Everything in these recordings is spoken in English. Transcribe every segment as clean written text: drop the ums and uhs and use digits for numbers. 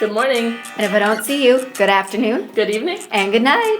Good morning. And if I don't see you, good afternoon. Good evening. And good night.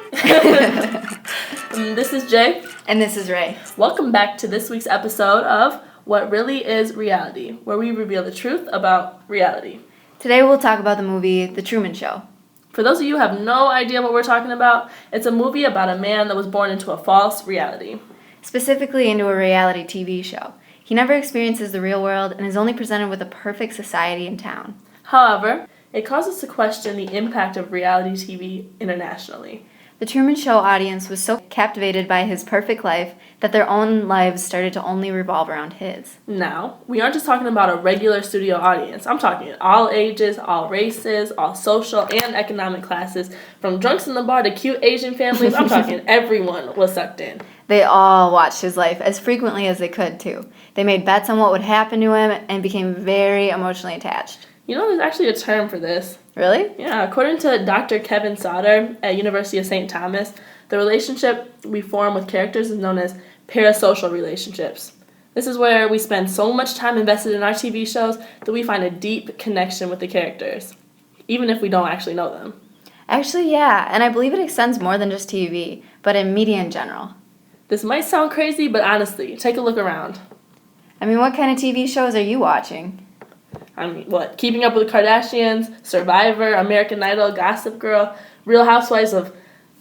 This is Jay. And this is Ray. Welcome back to this week's episode of What Really Is Reality, where we reveal the truth about reality. Today we'll talk about the movie The Truman Show. For those of you who have no idea what we're talking about, it's a movie about a man that was born into a false reality. Specifically into a reality TV show. He never experiences the real world and is only presented with a perfect society in town. However, it causes us to question the impact of reality TV internationally. The Truman Show audience was so captivated by his perfect life that their own lives started to only revolve around his. Now, we aren't just talking about a regular studio audience. I'm talking all ages, all races, all social and economic classes, from drunks in the bar to cute Asian families. I'm talking everyone was sucked in. They all watched his life as frequently as they could, too. They made bets on what would happen to him and became very emotionally attached. You know, there's actually a term for this. Really? Yeah, according to Dr. Kevin Sauter at University of St. Thomas, the relationship we form with characters is known as parasocial relationships. This is where we spend so much time invested in our TV shows that we find a deep connection with the characters, even if we don't actually know them. Actually, yeah, and I believe it extends more than just TV, but in media in general. This might sound crazy, but honestly, take a look around. I mean, what kind of TV shows are you watching? I mean, what? Keeping Up with the Kardashians, Survivor, American Idol, Gossip Girl, Real Housewives of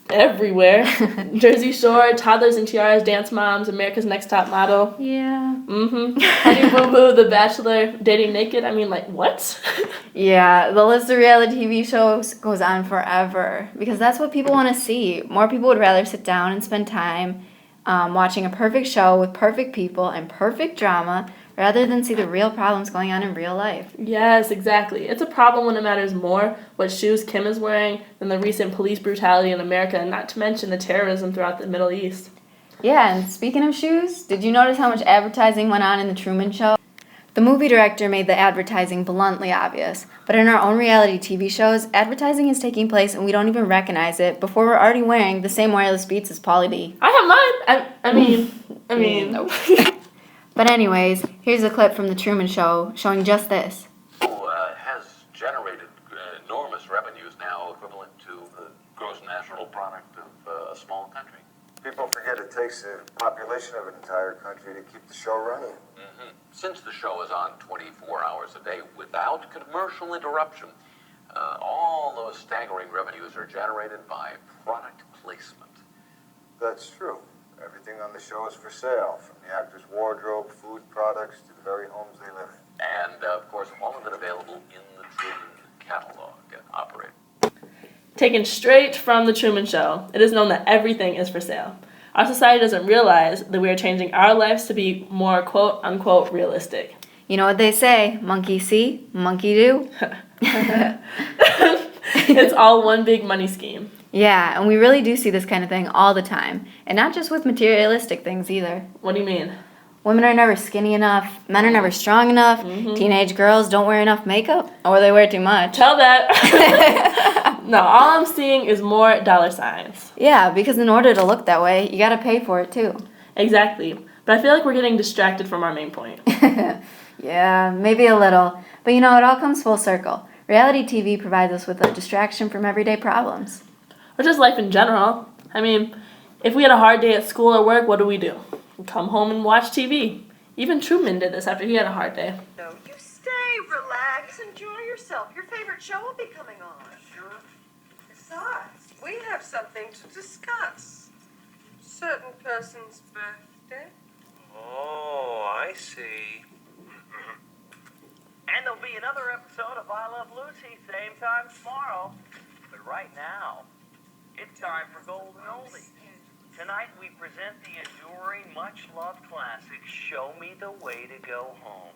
everywhere, Jersey Shore, Toddlers and Tiaras, Dance Moms, America's Next Top Model. Yeah. Honey Boo Boo, The Bachelor, Dating Naked. I mean, like, what? Yeah, the list of reality TV shows goes on forever because that's what people want to see. More people would rather sit down and spend time watching a perfect show with perfect people and perfect drama rather than see the real problems going on in real life. Yes, exactly. It's a problem when it matters more what shoes Kim is wearing than the recent police brutality in America, and not to mention the terrorism throughout the Middle East. Yeah, and speaking of shoes, did you notice how much advertising went on in The Truman Show? The movie director made the advertising bluntly obvious, but in our own reality TV shows, advertising is taking place and we don't even recognize it before we're already wearing the same wireless Beats as Pauly D. I have mine. I mean. Nope. But anyways, here's a clip from The Truman Show showing just this. Has generated enormous revenues now equivalent to the gross national product of a small country. People forget it takes the population of an entire country to keep the show running. Mm-hmm. Since the show is on 24 hours a day without commercial interruption, all those staggering revenues are generated by product placement. That's true. Everything on the show is for sale, from the actor's wardrobe, food products, to the very homes they live in. And, of course, all of it available in the Truman catalog and operated. Taken straight from The Truman Show, it is known that everything is for sale. Our society doesn't realize that we are changing our lives to be more quote-unquote realistic. You know what they say, monkey see, monkey do. It's all one big money scheme. Yeah, and we really do see this kind of thing all the time. And not just with materialistic things either. What do you mean? Women are never skinny enough, men are never strong enough, teenage girls don't wear enough makeup, or they wear too much. Tell that. No, all I'm seeing is more dollar signs. Yeah, because in order to look that way, you gotta pay for it too. Exactly. But I feel like we're getting distracted from our main point. Yeah, maybe a little. But you know, it all comes full circle. Reality TV provides us with a distraction from everyday problems. Or just life in general. I mean, if we had a hard day at school or work, what do? We come home and watch TV. Even Truman did this after he had a hard day. No, you stay, relax, enjoy yourself. Your favorite show will be coming on. Sure. Besides, we have something to discuss. Certain person's birthday. Oh, I see. And there'll be another episode of I Love Lucy, same time tomorrow. But right now, it's time for Golden Oldies. Tonight we present the enduring, much-loved classic, Show Me the Way to Go Home.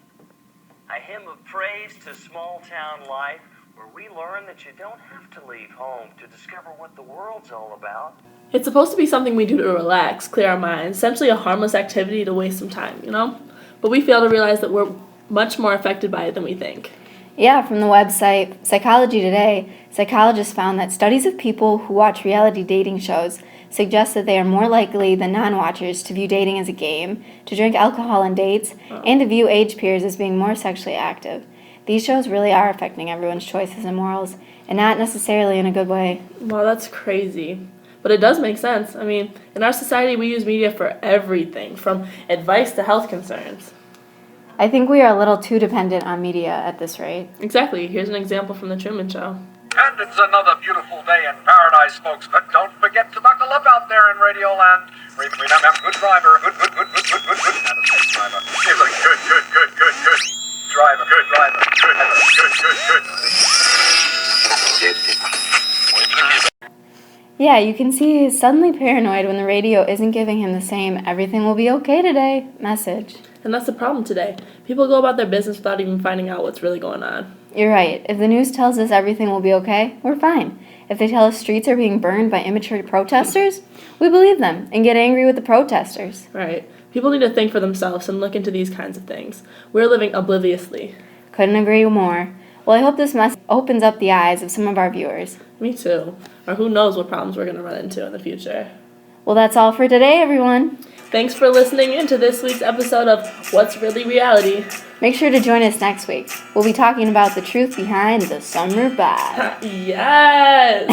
A hymn of praise to small-town life, where we learn that you don't have to leave home to discover what the world's all about. It's supposed to be something we do to relax, clear our minds, essentially a harmless activity to waste some time, you know? But we fail to realize that we're much more affected by it than we think. Yeah, from the website Psychology Today, psychologists found that studies of people who watch reality dating shows suggest that they are more likely than non-watchers to view dating as a game, to drink alcohol on dates, and to view age peers as being more sexually active. These shows really are affecting everyone's choices and morals, and not necessarily in a good way. Wow, that's crazy. But it does make sense. I mean, in our society, we use media for everything, from advice to health concerns. I think we are a little too dependent on media at this rate. Exactly. Here's an example from The Truman Show. And it's another beautiful day in paradise, folks. But don't forget to buckle up out there in Radioland. Remember, good driver, good. And a safe driver. He's a good driver, good driver, good. Yeah, you can see he's suddenly paranoid when the radio isn't giving him the same "everything will be okay today" message. And that's the problem today. People go about their business without even finding out what's really going on. You're right. If the news tells us everything will be okay, we're fine. If they tell us streets are being burned by immature protesters, we believe them and get angry with the protesters. Right. People need to think for themselves and look into these kinds of things. We're living obliviously. Couldn't agree more. Well, I hope this message opens up the eyes of some of our viewers. Me too. Or who knows what problems we're going to run into in the future. Well, that's all for today, everyone. Thanks for listening in to this week's episode of What's Really Reality. Make sure to join us next week. We'll be talking about the truth behind the summer vibe. Yes!